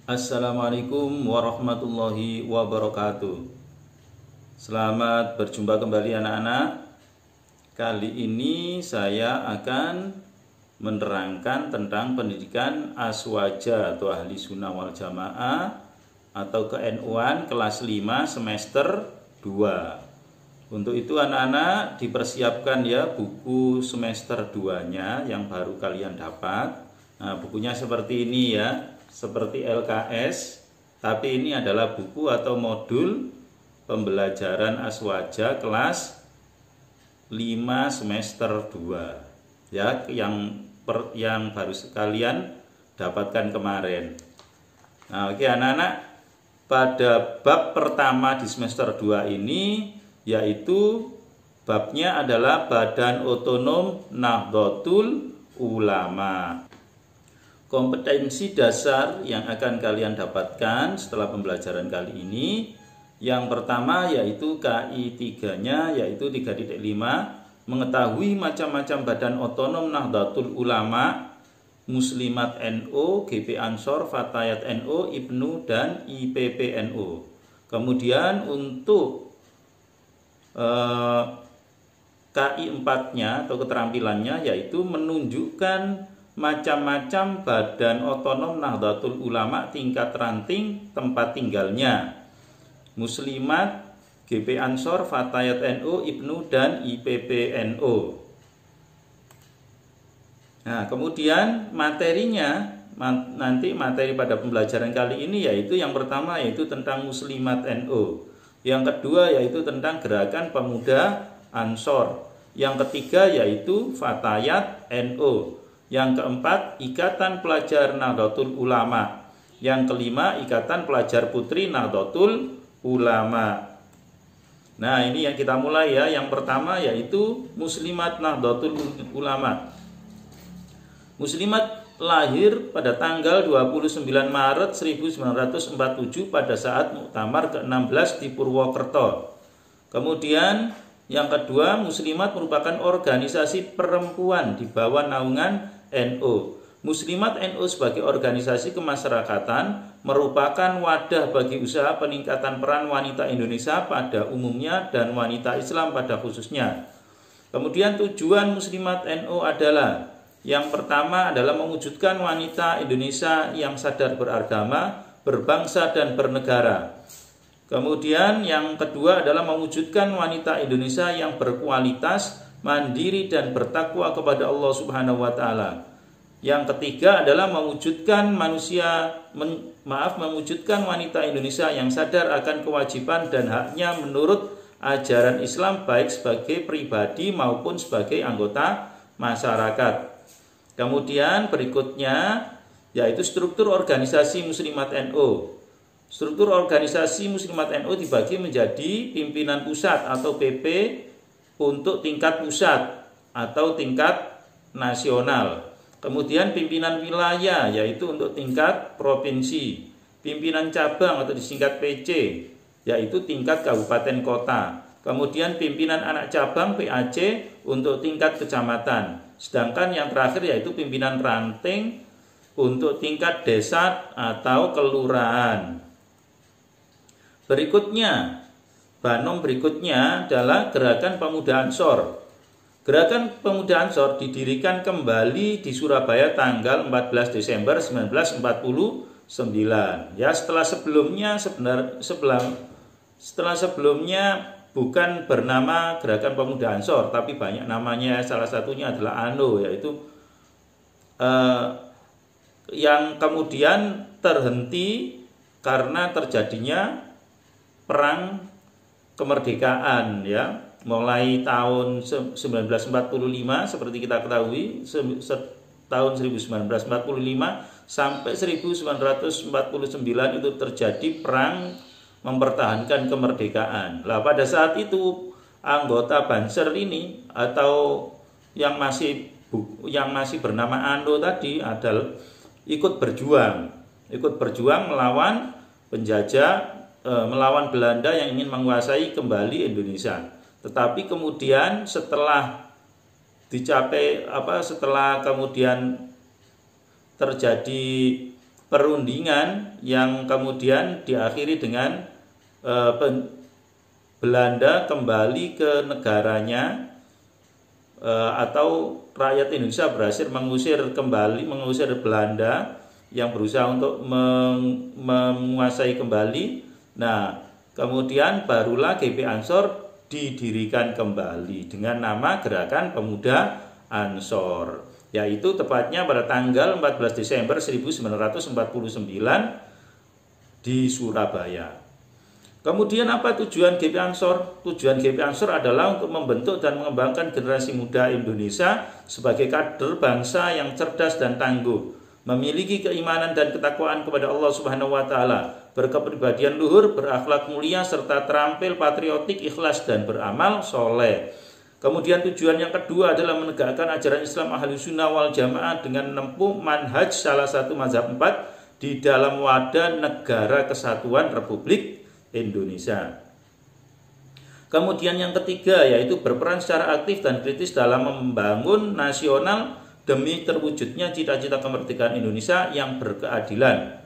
Assalamualaikum warahmatullahi wabarakatuh. Selamat berjumpa kembali anak-anak. Kali ini saya akan menerangkan tentang pendidikan aswaja atau ahli sunnah wal jamaah atau ke-NU-an kelas 5 semester 2. Untuk itu anak-anak dipersiapkan ya buku semester 2-nya yang baru kalian dapat. Nah, bukunya seperti ini ya. Seperti LKS, tapi ini adalah buku atau modul pembelajaran aswaja kelas 5 semester 2 ya, yang baru kalian dapatkan kemarin. Nah, oke anak-anak, pada bab pertama di semester 2 ini yaitu babnya adalah Badan Otonom Nahdlatul Ulama. Kompetensi dasar yang akan kalian dapatkan setelah pembelajaran kali ini, yang pertama yaitu KI 3-nya yaitu 3.5, mengetahui macam-macam badan otonom Nahdlatul Ulama, Muslimat NU, GP Ansor, Fatayat NU, IPNU, dan IPP NU. Kemudian untuk KI 4-nya atau keterampilannya yaitu menunjukkan macam-macam badan otonom Nahdlatul Ulama tingkat ranting tempat tinggalnya, Muslimat, GP Ansor, Fatayat NU, IPNU, dan IPP NU. Nah, kemudian materinya, nanti materi pada pembelajaran kali ini yaitu yang pertama yaitu tentang Muslimat NU, yang kedua yaitu tentang Gerakan Pemuda Ansor, yang ketiga yaitu Fatayat NU, yang keempat, Ikatan Pelajar Nahdlatul Ulama. Yang kelima, Ikatan Pelajar Putri Nahdlatul Ulama. Nah, ini yang kita mulai ya. Yang pertama yaitu Muslimat Nahdlatul Ulama. Muslimat lahir pada tanggal 29 Maret 1947 pada saat Muktamar ke-16 di Purwokerto. Kemudian yang kedua, Muslimat merupakan organisasi perempuan di bawah naungan NU. Muslimat NU sebagai organisasi kemasyarakatan merupakan wadah bagi usaha peningkatan peran wanita Indonesia pada umumnya dan wanita Islam pada khususnya. Kemudian tujuan Muslimat NU adalah yang pertama adalah mewujudkan wanita Indonesia yang sadar beragama, berbangsa dan bernegara. Kemudian yang kedua adalah mewujudkan wanita Indonesia yang berkualitas, mandiri dan bertakwa kepada Allah Subhanahu wa taala. Yang ketiga adalah mewujudkan mewujudkan wanita Indonesia yang sadar akan kewajiban dan haknya menurut ajaran Islam baik sebagai pribadi maupun sebagai anggota masyarakat. Kemudian berikutnya yaitu struktur organisasi Muslimat NU. Struktur organisasi Muslimat NU dibagi menjadi pimpinan pusat atau PP untuk tingkat pusat atau tingkat nasional. Kemudian pimpinan wilayah yaitu untuk tingkat provinsi. Pimpinan cabang atau disingkat PC yaitu tingkat kabupaten kota. Kemudian pimpinan anak cabang PAC untuk tingkat kecamatan. Sedangkan yang terakhir yaitu pimpinan ranting untuk tingkat desa atau kelurahan. Berikutnya, Banom berikutnya adalah Gerakan Pemuda Ansor. Gerakan Pemuda Ansor didirikan kembali di Surabaya tanggal 14 Desember 1949. Ya, setelah sebelumnya bukan bernama Gerakan Pemuda Ansor, tapi banyak namanya. Salah satunya adalah ANO, yaitu yang kemudian terhenti karena terjadinya perang kemerdekaan ya, mulai tahun 1945 seperti kita ketahui, tahun 1945 sampai 1949 itu terjadi perang mempertahankan kemerdekaan. Lah pada saat itu anggota Banser ini atau yang masih bernama Ando tadi adalah ikut berjuang melawan penjajah, melawan Belanda yang ingin menguasai kembali Indonesia. Tetapi kemudian setelah kemudian terjadi perundingan yang kemudian diakhiri dengan Belanda kembali ke negaranya, atau rakyat Indonesia berhasil mengusir Belanda yang berusaha untuk menguasai kembali. Nah, kemudian barulah GP Ansor didirikan kembali dengan nama Gerakan Pemuda Ansor, yaitu tepatnya pada tanggal 14 Desember 1949 di Surabaya. Kemudian apa tujuan GP Ansor? Tujuan GP Ansor adalah untuk membentuk dan mengembangkan generasi muda Indonesia sebagai kader bangsa yang cerdas dan tangguh, memiliki keimanan dan ketakwaan kepada Allah Subhanahu wa taala, berkepribadian luhur, berakhlak mulia serta terampil patriotik, ikhlas dan beramal soleh. Kemudian tujuan yang kedua adalah menegakkan ajaran Islam Ahlus Sunnah wal Jamaah dengan menempuh manhaj salah satu mazhab 4 di dalam wadah Negara Kesatuan Republik Indonesia. Kemudian yang ketiga yaitu berperan secara aktif dan kritis dalam membangun nasional demi terwujudnya cita-cita kemerdekaan Indonesia yang berkeadilan.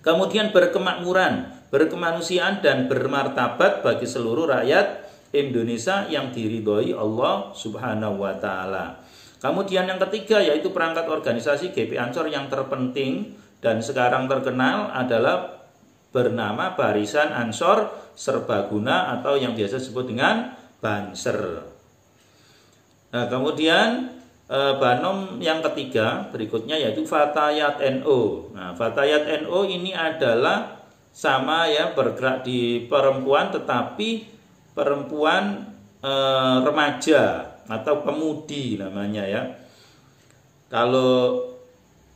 Kemudian berkemakmuran, berkemanusiaan dan bermartabat bagi seluruh rakyat Indonesia yang diridhoi Allah Subhanahu wa taala. Kemudian yang ketiga yaitu perangkat organisasi GP Ansor yang terpenting dan sekarang terkenal adalah bernama Barisan Ansor Serbaguna atau yang biasa disebut dengan Banser. Nah, kemudian Banom yang ketiga berikutnya yaitu Fatayat NU. Nah, Fatayat NU ini adalah sama ya, bergerak di perempuan tetapi perempuan remaja atau pemudi namanya ya. Kalau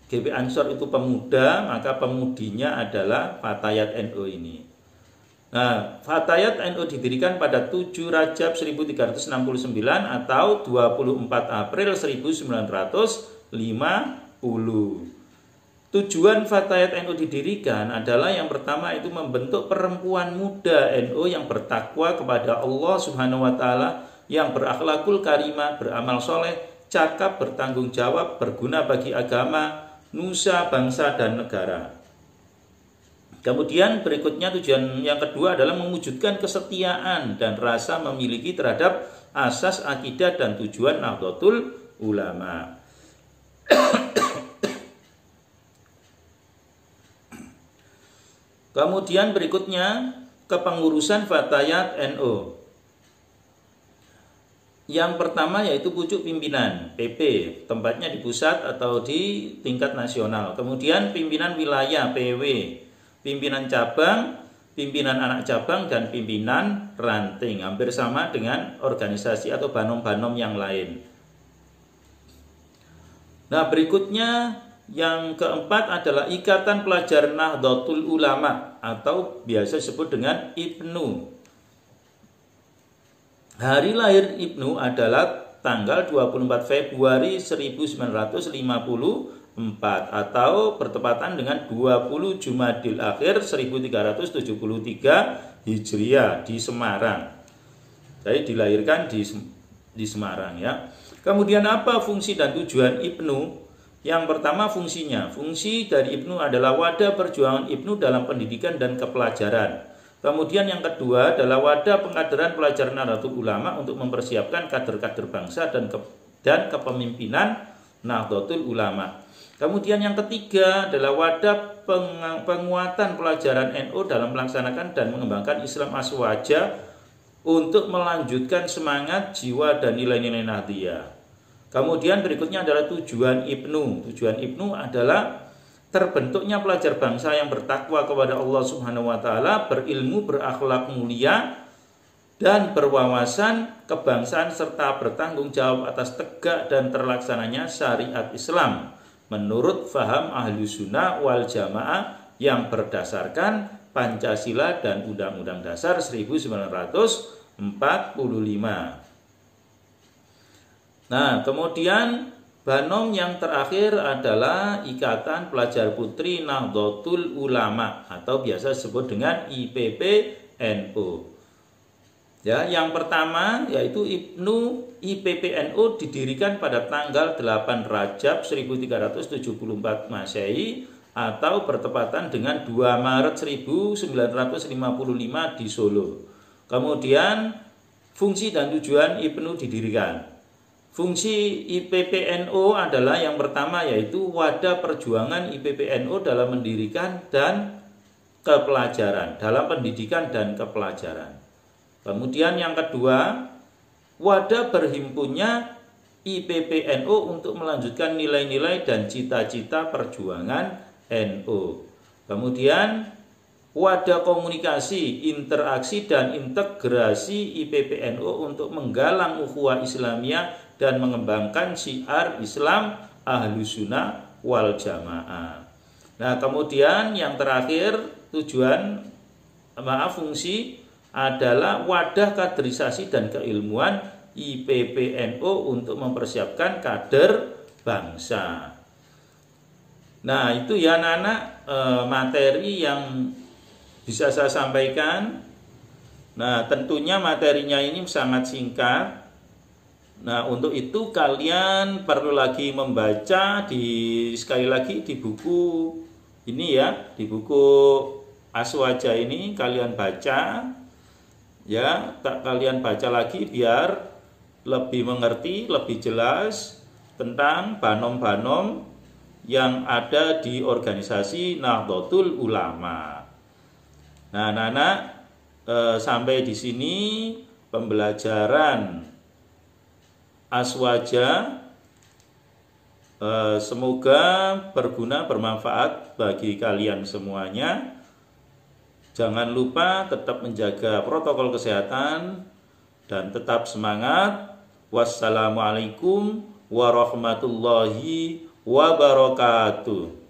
GP Ansor itu pemuda, maka pemudinya adalah Fatayat NU ini. Nah, Fatayat NU didirikan pada 7 Rajab 1369 atau 24 April 1950. Tujuan Fatayat NU didirikan adalah yang pertama itu membentuk perempuan muda NU yang bertakwa kepada Allah Subhanahu wa taala, yang berakhlakul karimah, beramal soleh, cakap, bertanggung jawab, berguna bagi agama, nusa, bangsa, dan negara. Kemudian berikutnya tujuan yang kedua adalah mewujudkan kesetiaan dan rasa memiliki terhadap asas akidah dan tujuan Nahdlatul Ulama. Kemudian berikutnya kepengurusan Fatayat NU. Yang pertama yaitu pucuk pimpinan PP, tempatnya di pusat atau di tingkat nasional. Kemudian pimpinan wilayah PW, pimpinan cabang, pimpinan anak cabang, dan pimpinan ranting. Hampir sama dengan organisasi atau banom-banom yang lain. Nah, berikutnya yang keempat adalah Ikatan Pelajar Nahdlatul Ulama atau biasa disebut dengan IPNU. Hari lahir Ibnu adalah tanggal 24 Februari 1954 atau bertepatan dengan 20 Jumadil Akhir 1373 Hijriah di Semarang. Jadi dilahirkan di Semarang ya. Kemudian apa fungsi dan tujuan Ibnu? Yang pertama fungsinya. Fungsi dari Ibnu adalah wadah perjuangan Ibnu dalam pendidikan dan kepelajaran. Kemudian yang kedua adalah wadah pengkaderan pelajar Nahdlatul Ulama untuk mempersiapkan kader-kader bangsa dan kepemimpinan Nahdlatul Ulama. Kemudian yang ketiga adalah wadah penguatan pelajaran NU dalam melaksanakan dan mengembangkan Islam aswaja untuk melanjutkan semangat, jiwa, dan nilai-nilai Nahdliyah. Kemudian berikutnya adalah tujuan Ibnu. Tujuan Ibnu adalah terbentuknya pelajar bangsa yang bertakwa kepada Allah Subhanahu wa taala, berilmu, berakhlak mulia, dan berwawasan kebangsaan serta bertanggung jawab atas tegak dan terlaksananya syariat Islam menurut faham Ahlus Sunnah wal Jamaah yang berdasarkan Pancasila dan Undang-Undang Dasar 1945. Nah, kemudian Banom yang terakhir adalah Ikatan Pelajar Putri Nahdlatul Ulama atau biasa disebut dengan IPPNU. Ya, yang pertama yaitu IPPNU didirikan pada tanggal 8 Rajab 1374 Masehi atau bertepatan dengan 2 Maret 1955 di Solo. Kemudian fungsi dan tujuan IPNU didirikan. Fungsi IPPNU adalah yang pertama yaitu wadah perjuangan IPPNU dalam mendirikan dan kepelajaran, dalam pendidikan dan kepelajaran. Kemudian yang kedua, wadah berhimpunnya IPPNU untuk melanjutkan nilai-nilai dan cita-cita perjuangan NU. Kemudian wadah komunikasi, interaksi dan integrasi IPPNU untuk menggalang ukhuwah Islamiyah dan mengembangkan syiar Islam Ahlussunnah wal Jamaah. Nah, kemudian yang terakhir fungsi adalah wadah kaderisasi dan keilmuan IPPNU untuk mempersiapkan kader bangsa. Nah, itu ya anak-anak materi yang bisa saya sampaikan. Nah, tentunya materinya ini sangat singkat. Nah, untuk itu kalian perlu lagi membaca sekali lagi di buku ini ya, di buku Aswaja ini kalian baca. Ya, kalian baca lagi biar lebih mengerti, lebih jelas tentang banom-banom yang ada di organisasi Nahdlatul Ulama. Nah, anak-anak, sampai di sini pembelajaran Aswaja. Semoga berguna, bermanfaat bagi kalian semuanya. Jangan lupa tetap menjaga protokol kesehatan dan tetap semangat. Wassalamualaikum warahmatullahi wabarakatuh.